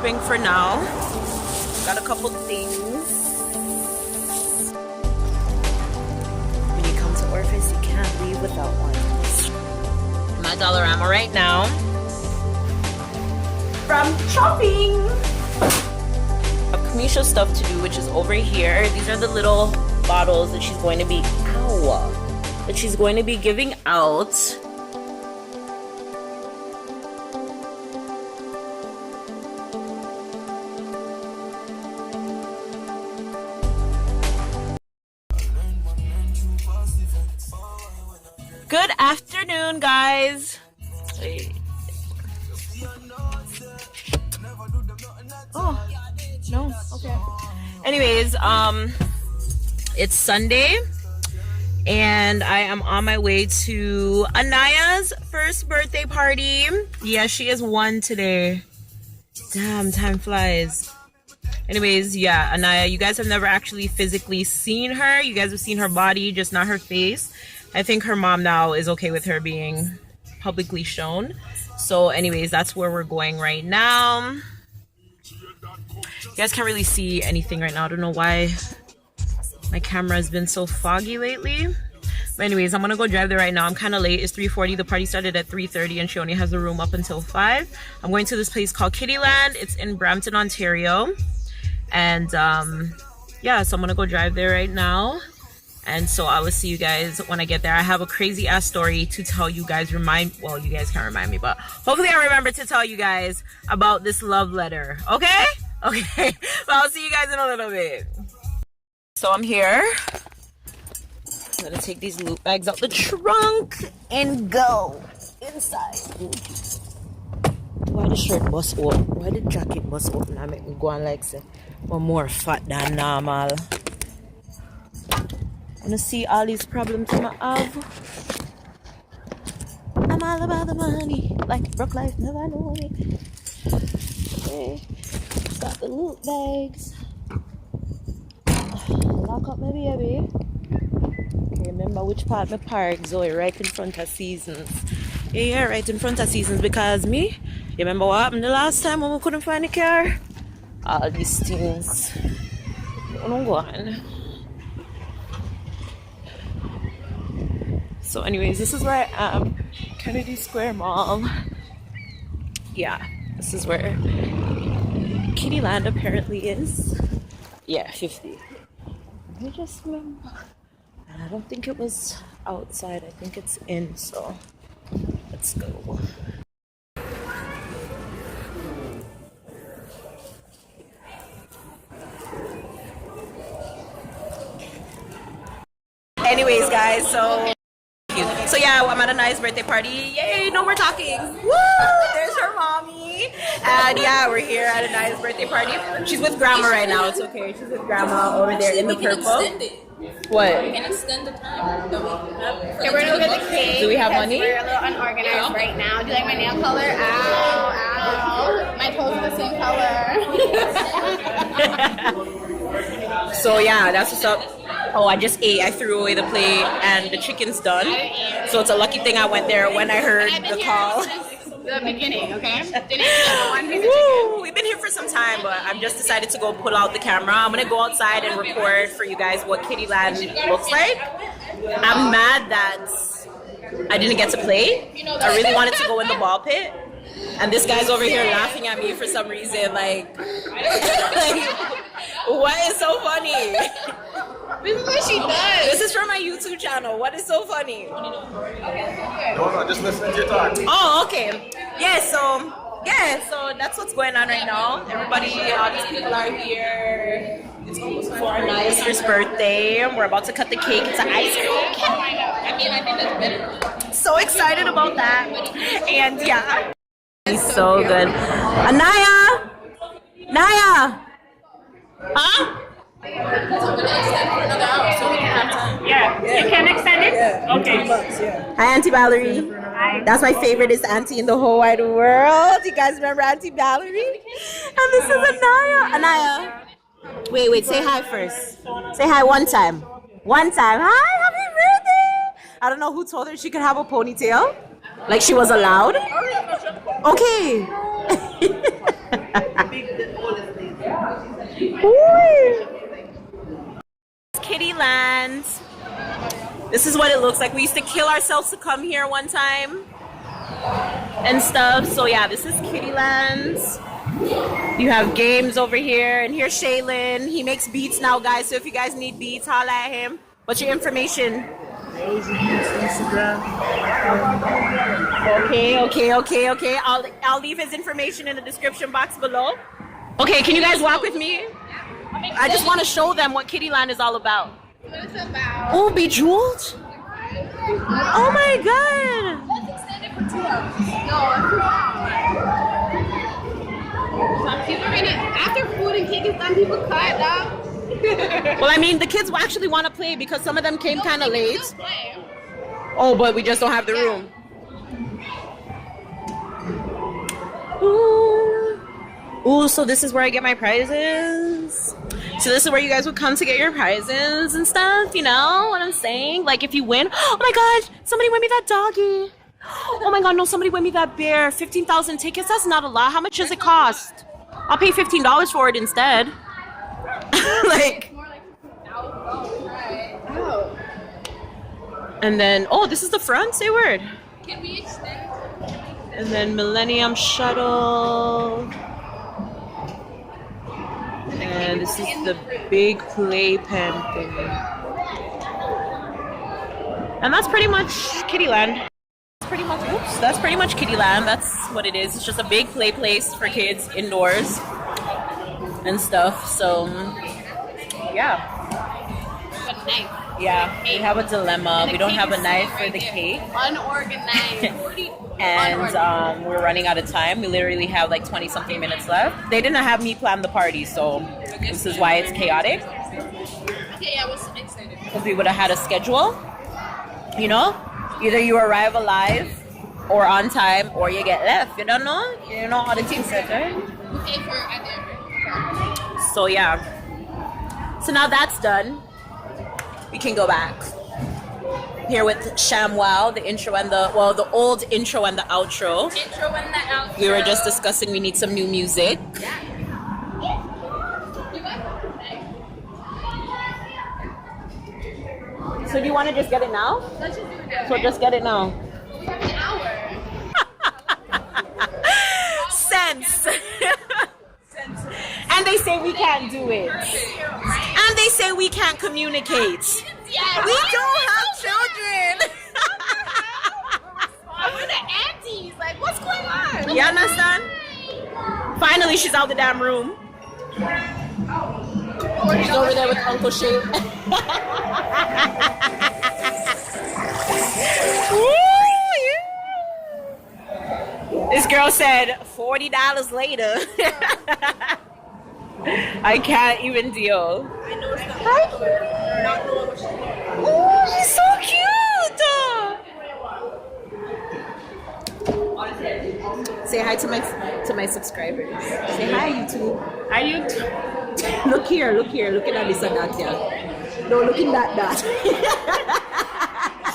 shopping for now. Got a couple things. When you come to Orpheus, you can't leave without one. I'm at Dollarama right now. From shopping! I have Kamisha stuff to do, which is over here. These are the little bottles that she's going to be giving out. Good afternoon, guys. Wait. Oh, no, okay. Anyways, it's Sunday and I am on my way to Anaya's first birthday party. Yeah, she is 1 today. Damn, time flies. Anyways, yeah, Anaya, you guys have never actually physically seen her. You guys have seen her body, just not her face. I think her mom now is okay with her being publicly shown. So anyways, that's where we're going right now. You guys can't really see anything right now. I don't know why my camera has been so foggy lately. But anyways, I'm gonna go drive there right now. I'm kind of late. It's 3:40. The party started at 3:30 and she only has the room up until 5. I'm going to this place called Kittyland. It's in Brampton, Ontario. And yeah, so I'm gonna go drive there right now. And so I will see you guys when I get there. I have a crazy ass story to tell you guys. Well, you guys can't remind me, but hopefully I remember to tell you guys about this love letter. Okay? Okay. Well, I'll see you guys in a little bit. So I'm here. I'm gonna take these loot bags out the trunk and go inside. Why the shirt bust open? Why the jacket bust open? I make me go on like say, I'm more fat than normal. Wanna see all these problems I have. I'm all about the money, like broke life never know it. Okay, got the loot bags. Lock up my baby. Okay, remember which part my park, Zoe, right in front of Seasons. Yeah, right in front of Seasons because me. You remember what happened the last time when we couldn't find a car? All these things. Don't go on. So anyways, this is where I am, Kennedy Square Mall. Yeah, this is where Kittyland apparently is. Yeah, 50. I just remember. And I don't think it was outside, I think it's in, so let's go. Anyways, guys, so yeah, I'm at a nice birthday party. Yay, no more talking. Woo! There's her mommy. And yeah, we're here at a nice birthday party. She's with grandma right now. It's okay. She's with grandma over there in the purple. What? We can extend the time that we have. Okay, we're gonna get the cake. Do we have money? We're a little unorganized right now. Do you like my nail color? Ow, ow. My toes are the same color. So yeah, that's what's up. Oh, I just ate. I threw away the plate and the chicken's done. So it's a lucky thing I went there when I heard the call. The beginning, okay? Didn't even know one piece of Woo! chicken. We've been here for some time, but I've just decided to go pull out the camera. I'm gonna go outside and record for you guys what Kittyland looks like. I'm mad that I didn't get to play. I really wanted to go in the ball pit. And this guy's over here laughing at me for some reason, like what is so funny? This is what she does. This is for my YouTube channel. What is so funny? No, just listen to your talk. Oh, okay. Yeah, so that's what's going on right now. Everybody, all these people are here. It's almost for our first birthday. We're about to cut the cake. It's an ice cream cake. I think that's better. So excited about that. And yeah. He's so good. Anaya! Naya! Huh? Yeah. You can extend it? Yeah. Okay. $20, yeah. Hi, Auntie Valerie. Hi. That's my favorite auntie in the whole wide world. You guys remember Auntie Valerie? And this is Anaya. Anaya. Wait, say hi first. Say hi one time. One time. Hi, happy birthday. I don't know who told her she could have a ponytail. Like she was allowed. Okay. Kitty Land. This is what it looks like. We used to kill ourselves to come here one time and stuff. So yeah, this is Kitty Land. You have games over here, and here's Shaylin. He makes beats now, guys. So if you guys need beats, holla at him. What's your information? Instagram. Okay. I'll leave his information in the description box below. Okay, can you guys walk with me? I just want to show them what Kitty Land is all about. What it's about. Oh, Bejeweled? Oh my god! Let's extend it for 2 hours. No, it's 2 hours. People are gonna, after food and cake is done, people cut up. Well, I mean, the kids actually want to play because some of them came kind of late. Still play. Oh, but we just don't have the room. Ooh, so this is where I get my prizes. So this is where you guys would come to get your prizes and stuff, you know what I'm saying? Like if you win, oh my god, somebody win me that doggy. Oh my god, no, somebody win me that bear. 15,000 tickets, that's not a lot. How much does it cost? I'll pay $15 for it instead. Like, More like $1,000, right? Oh. and then, oh, this is the front, say word. Can we extend? And then Millennium Shuttle. And this is the big playpen thing. And that's pretty much Kittyland. That's pretty much Kittyland. That's what it is. It's just a big play place for kids indoors and stuff. So, yeah. But nice. Yeah, we have a dilemma. We don't have a knife for the cake. Unorganized. And we're running out of time. We literally have like 20 something minutes left. They didn't have me plan the party, so this is why it's chaotic. Okay, yeah, I was excited. Because we would have had a schedule, you know? Either you arrive alive or on time or you get left. You don't know? You know how the team said, right? Okay, for at the end. So yeah. So now that's done. We can go back. Here with ShamWow, the intro and the old intro and the outro. Intro and the outro. We were just discussing we need some new music. So do you want to just get it now? Let's just do it now. So just get it now. We have an hour. Sense. And they say we can't do it. And they say we can't communicate. Yeah, We don't have children. We're the aunties. Like, what's going on? You understand? Finally, she's out the damn room. She's over there with Uncle Shay. This girl said $40 later. I can't even deal. I know it's not not knowing what she's doing. Oh, she's so cute. Say hi to my subscribers. Say hi, YouTube. Hi, YouTube. Look here, looking at this and that here. No, looking at that.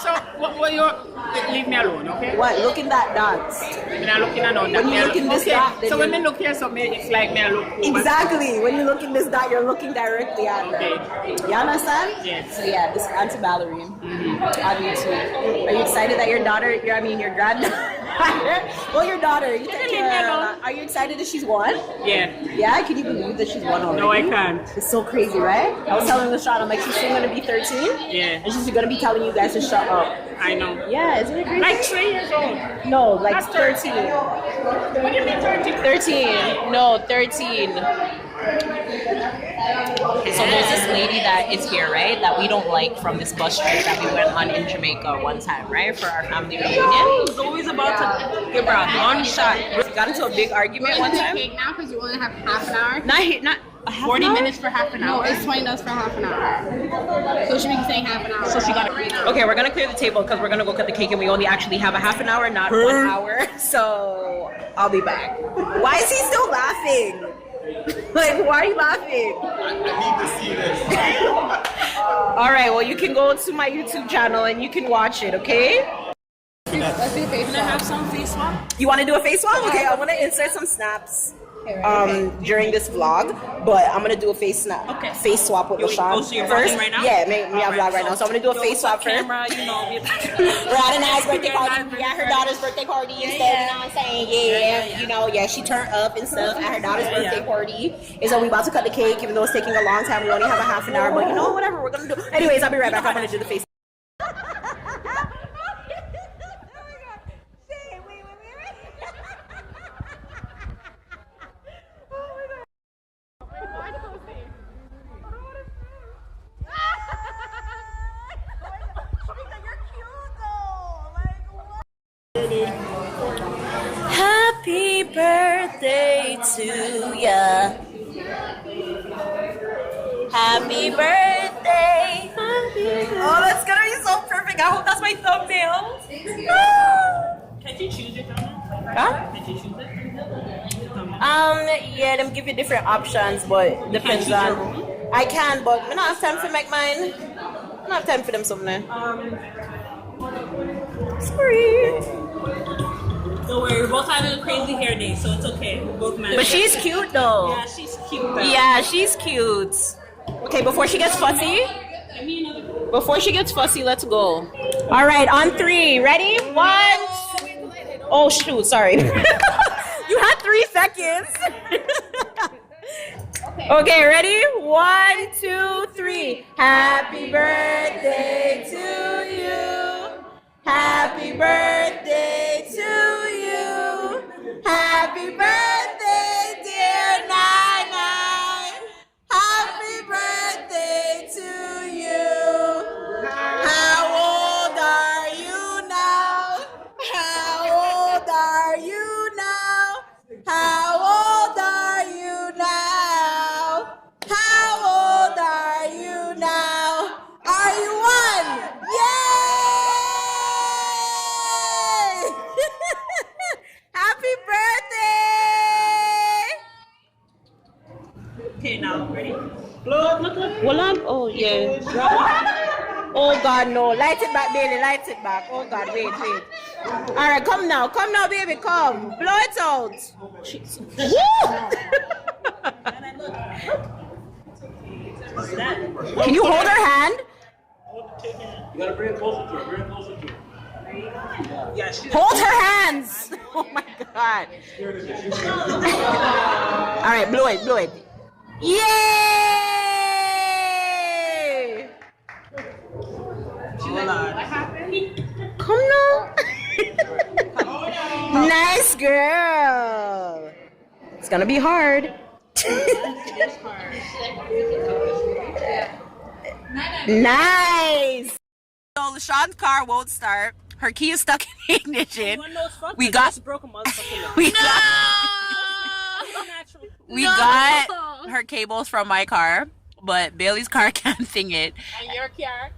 So, what you leave me alone, okay? What? Looking that dot. I'm not looking at that. When you look in this dot, then So when you- I look here, so it's like me I look over. Exactly. When you look in this dot, you're looking directly at her. Okay. You understand? Yes. So yeah, this is Auntie Valerie on YouTube. Are you excited that your daughter? Your granddaughter. Well, your daughter. You take care of her. Are you excited that she's won? Yeah. Yeah. Can you believe that she's won already? No, I can't. It's so crazy, right? I was telling Lashon, I'm like, she's soon gonna be 13, Yeah. and she's gonna be telling you guys to shut up. I know. Yeah, isn't it crazy? Like 3 years old. No, like That's 13. What do you mean 13? 13. No, 13. So there's this lady that is here, right? That we don't like from this bus trip that we went on in Jamaica one time, right? For our family reunion. She's always about to give her a gunshot. We got into a big argument one time. Cake now because you only have half an hour. Not a half 40 an hour? minutes for half an No, hour. it's $20 for half an hour. So she be saying half an hour. So she got it. Okay, we're gonna clear the table because we're gonna go cut the cake and we only actually have a half an hour, not 1 hour. So I'll be back. Why is he still laughing? Like, why are you laughing? I need to see this. All right, well, you can go to my YouTube channel and you can watch it, okay? Let's do face swap. Have some face swap? You want to do a face swap? Okay, I want to insert some snaps. during this vlog, but I'm gonna do a face swap with LaShawn so you're first. vlogging right now? Yeah, me vlog right now. So I'm gonna do a face swap first. Camera, you know. We're at a nice birthday party. Yeah, her daughter's birthday party and stuff. You know what I'm saying? Yeah. You know, she turned up and stuff at her daughter's birthday party. And so we about to cut the cake, even though it's taking a long time. We only have a half an hour, but you know, whatever we're gonna do. Anyways, I'll be right back. I'm gonna do the face. Happy birthday to ya. Happy birthday. Oh, that's gonna be so perfect. I hope that's my thumbnail. Can you choose your thumbnail? Huh? Can you choose it? Yeah, them give you different options, but depends on. I can, but I don't have time to make mine. I don't have time for them something. Sorry. Don't worry, we're both having a crazy hair day, so it's okay. We're both managing. But she's cute though. Yeah, she's cute. Though. Yeah, she's cute. Okay, before she gets fussy. Before she gets fussy, let's go. All right, on 3. Ready? 1. Oh shoot, sorry. You had 3 seconds. Okay, ready? 1, 2, 3. Happy birthday to you. Happy birthday to you. Happy birthday, dear Nana. Happy birthday to you. How old are you now? How old are you now? How old are you now? How old are you now? Are you 1? Yay! Happy birthday! Okay, now, ready? Look. Oh, yeah. Oh, God, no. Light it back, Bailey. Light it back. Oh, God, wait. All right, come now. Come now, baby. Come. Blow it out. Can you hold her hand? You gotta bring it closer to her. Yeah, Hold her hands. Oh, my God. All right, blow it. Yay! Come now. Nice girl. It's gonna be hard. Nice. So LaShawn's car won't start. Her key is stuck in the ignition. We got her cables from my car, but Bailey's car can't thing it. And your car?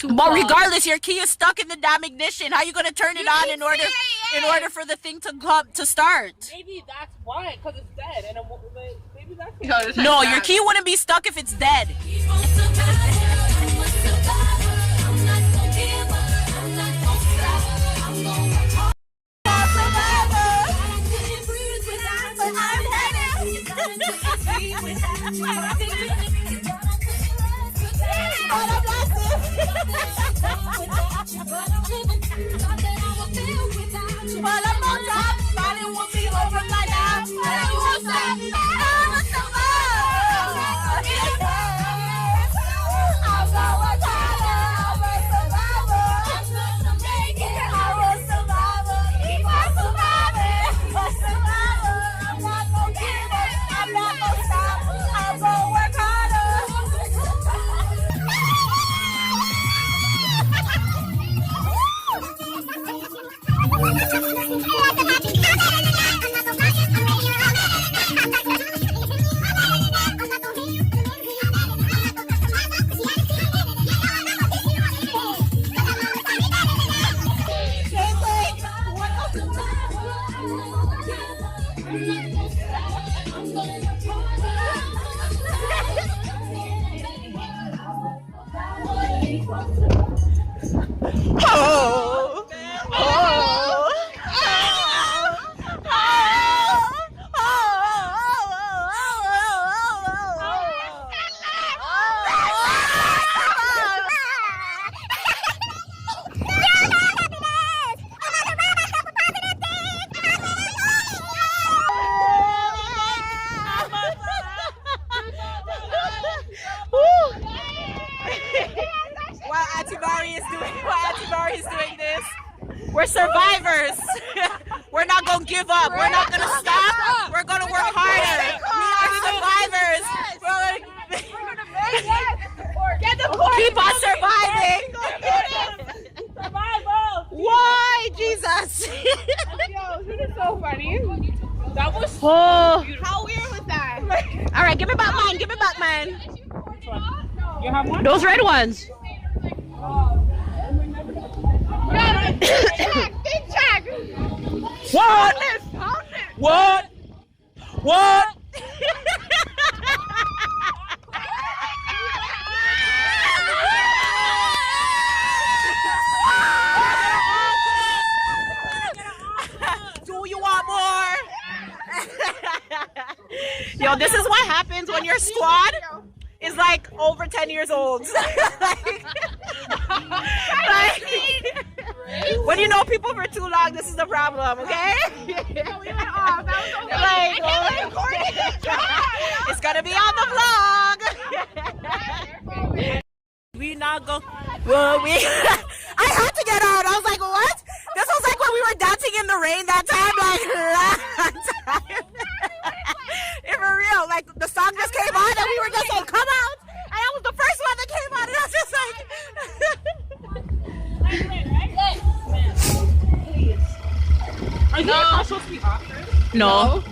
But regardless, your key is stuck in the damn ignition. How are you gonna turn it on in order for the thing to start? Maybe that's why, because it's dead. And maybe that's No, your key wouldn't be stuck if it's dead. give up. We're not gonna stop. We're gonna work harder. We are survivors. Keep on surviving. Survival. Why, Jesus? Yo, this is so funny. That was Oh. How weird was that? All right, give me back mine. Give me back mine. You have one? Those red ones. Big check. What? What? What? Do you want more? Yo, this is what happens when your squad is like over 10 years old. like, when you know people for too long, this is the problem, okay? Like, it's gonna be on the vlog. We not go. Well, we. I had to get out. I was like, what? This was like when we were dancing in the rain that time, like last time. For real, like the song just came on and we were just like, come out. And I was the first one that came on, and I was just like. Are you not supposed to be off? No.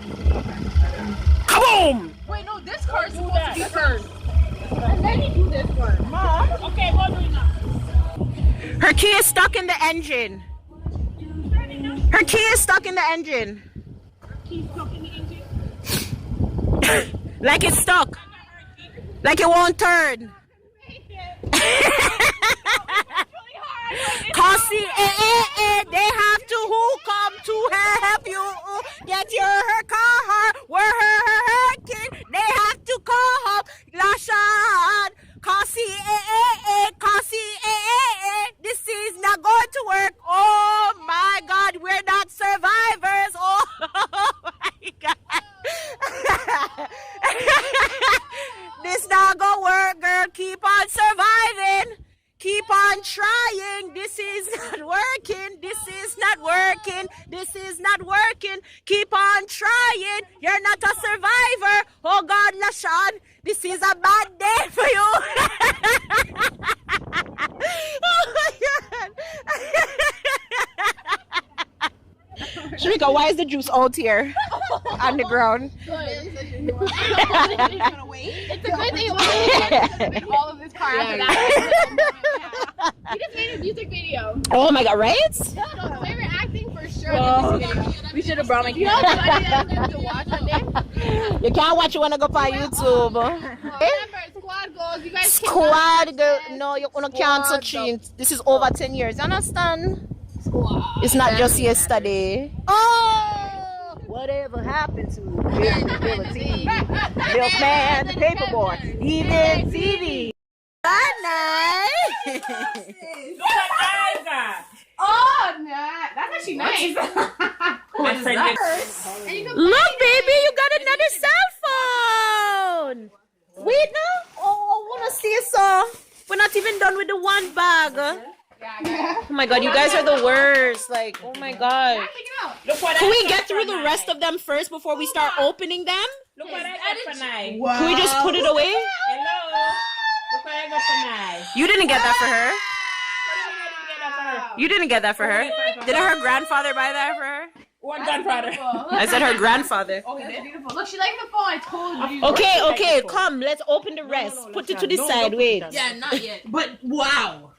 Kaboom! Wait, no, this card's supposed to be first. And then you do this one. Mom? Okay, what do we now? Her key is stuck in the engine. Her key is stuck in the engine. Keep stuck in the engine. Like it's stuck. Like it won't turn. Cause they have to who come to help you get your car working. They have to call Lashan. Cause this is not going to work. Oh my God, we're not survivors. Oh my God. This not gonna work, girl. Keep on surviving. Keep on trying. This is not working. This is not working. This is not working. Keep on trying. You're not a survivor. Oh God, Lashan, this is a bad day for you. Oh my God. Shrika, why is the juice out here on the ground? It's a good thing all of this car after that. We just made a music video. Oh my God, right? Favorite acting for sure. We should have brought my You know what's funny that I have to watch one day? You can't watch, you wanna go on YouTube. Remember, squad goals. You guys Squad girl, no, you can't touch it. This is over 10 years, you understand? It's not just yesterday. Oh! Whatever happened to visibility? Milkman, the paperboy, even TV. Good night. Look at Iva. Oh, nah. That's actually nice. My friend And you can Look, baby, you got another cell phone. Wait, no? Oh, I wanna see it, so. We're not even done with the one bag. Oh my God, you guys are the worst. Like, oh my God. Look what Can I we got get for through the Nai. rest of them first before we start opening them? Look what I got for Nai. Can we just put it away? Hello. Look what I got for Nai. You didn't get that for her. What You didn't get that for her. Didn't her grandfather buy that for her? What grandfather? I said her grandfather. Oh, it's beautiful. Look, she likes the phone. I told you. Okay, come. Let's open the rest. Put it to the side. Wait. Yeah, not yet. But wow.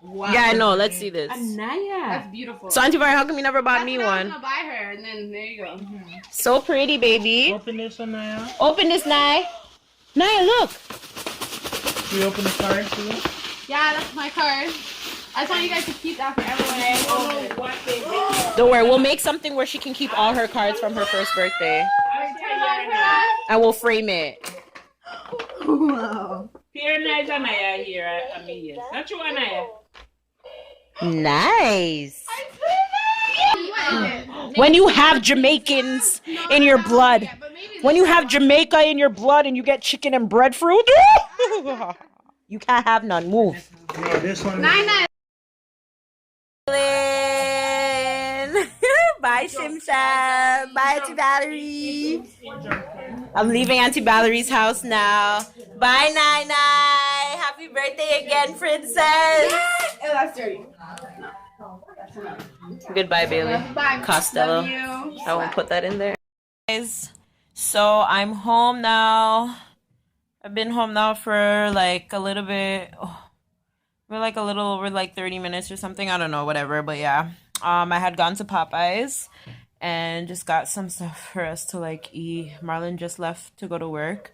Wow. Yeah, I know. Let's see this. Anaya. That's beautiful. So, Auntie Vari, how come you never bought That's me what I was one? gonna buy her, and then there you go. So pretty, baby. Open this, Anaya. Open this, Nai. Nai, look. We open the card too. Yeah, that's my card. I just want you guys to keep that forever when I open it. What they Don't worry, we'll make something where she can keep all her cards from her first birthday. And we'll frame it. Here, nice Anaya here. I mean, yes. Not you, Anaya. Nice. When you have Jamaicans in your blood, when you have Jamaica in your blood and you get chicken and breadfruit, you can't have none. Move. No, this one. Nine. Bye, Shimsha. Bye, Auntie Valerie. I'm leaving Auntie Valerie's house now. Bye, Nai Nai. Happy birthday again, princess. Oh, that's dirty. Goodbye, Bailey. Bye. Costello. Love you. I won't put that in there. Guys, so I'm home now. I've been home now for like a little bit. We're like a little over like 30 minutes or something. I don't know, whatever. But yeah, I had gone to Popeyes and just got some stuff for us to like eat. Marlon just left to go to work.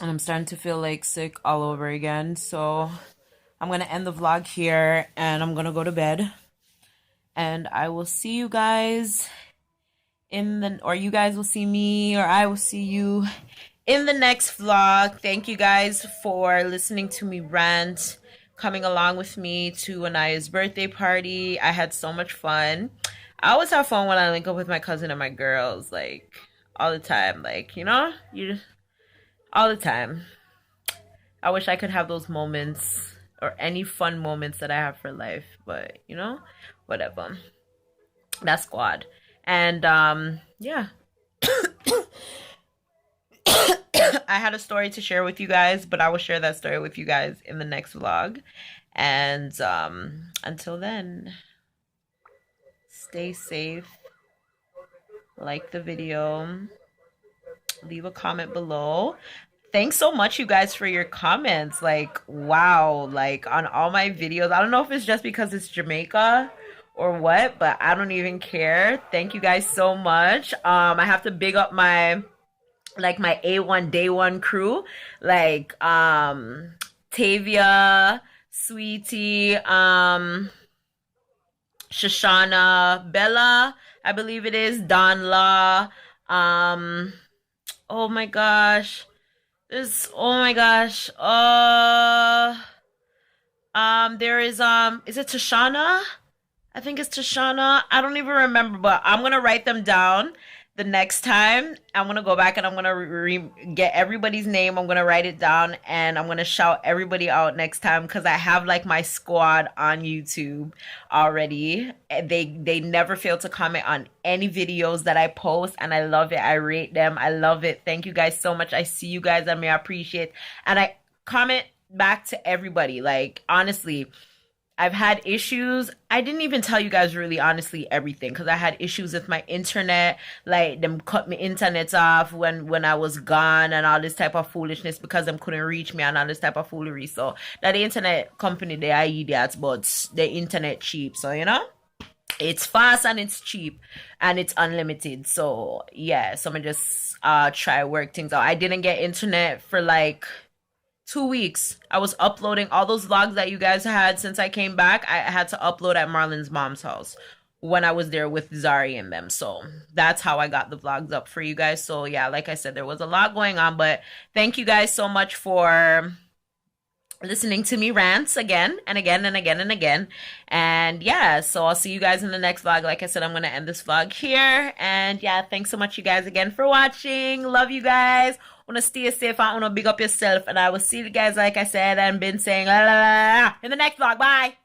And I'm starting to feel like sick all over again. So I'm going to end the vlog here and I'm going to go to bed. And I will see you guys or you guys will see me, or I will see you in the next vlog. Thank you guys for listening to me rant, coming along with me to Anaya's birthday party. I had so much fun. I always have fun when I link up with my cousin and my girls, like all the time, like, you know, all the time. I wish I could have those moments or any fun moments that I have for life, but you know, whatever. That's squad. And yeah. I had a story to share with you guys, but I will share that story with you guys in the next vlog. And until then, stay safe. Like the video. Leave a comment below. Thanks so much, you guys, for your comments. Like, wow, like on all my videos. I don't know if it's just because it's Jamaica or what, but I don't even care. Thank you guys so much. I have to big up my A1 Day One crew, like Tavia, Sweetie, Shoshana, Bella, I believe it is, Don La, oh my gosh, there is it Tashana? I think it's Tashana. I don't even remember, but I'm going to write them down the next time. I'm going to go back and I'm going to get everybody's name. I'm going to write it down and I'm going to shout everybody out next time because I have like my squad on YouTube already. They never fail to comment on any videos that I post and I love it. I rate them. I love it. Thank you guys so much. I see you guys and I appreciate. And I comment back to everybody. Like, honestly, I've had issues. I didn't even tell you guys really honestly everything because I had issues with my internet. Like, them cut my internet off when I was gone and all this type of foolishness because them couldn't reach me and all this type of foolery. So that the internet company, they are idiots, but the internet cheap. So, you know, it's fast and it's cheap and it's unlimited. So yeah, so I'm just try work things out. I didn't get internet for like 2 weeks. I was uploading all those vlogs that you guys had since I came back. I had to upload at Marlon's mom's house when I was there with Zari and them. So that's how I got the vlogs up for you guys. So yeah, like I said, there was a lot going on, but thank you guys so much for listening to me rants again and again and again and again. And yeah, so I'll see you guys in the next vlog. Like I said, I'm going to end this vlog here. And yeah, thanks so much, you guys, again for watching. Love you guys. Want to stay safe and want to big up yourself. And I will see you guys, like I said, and been saying in the next vlog. Bye.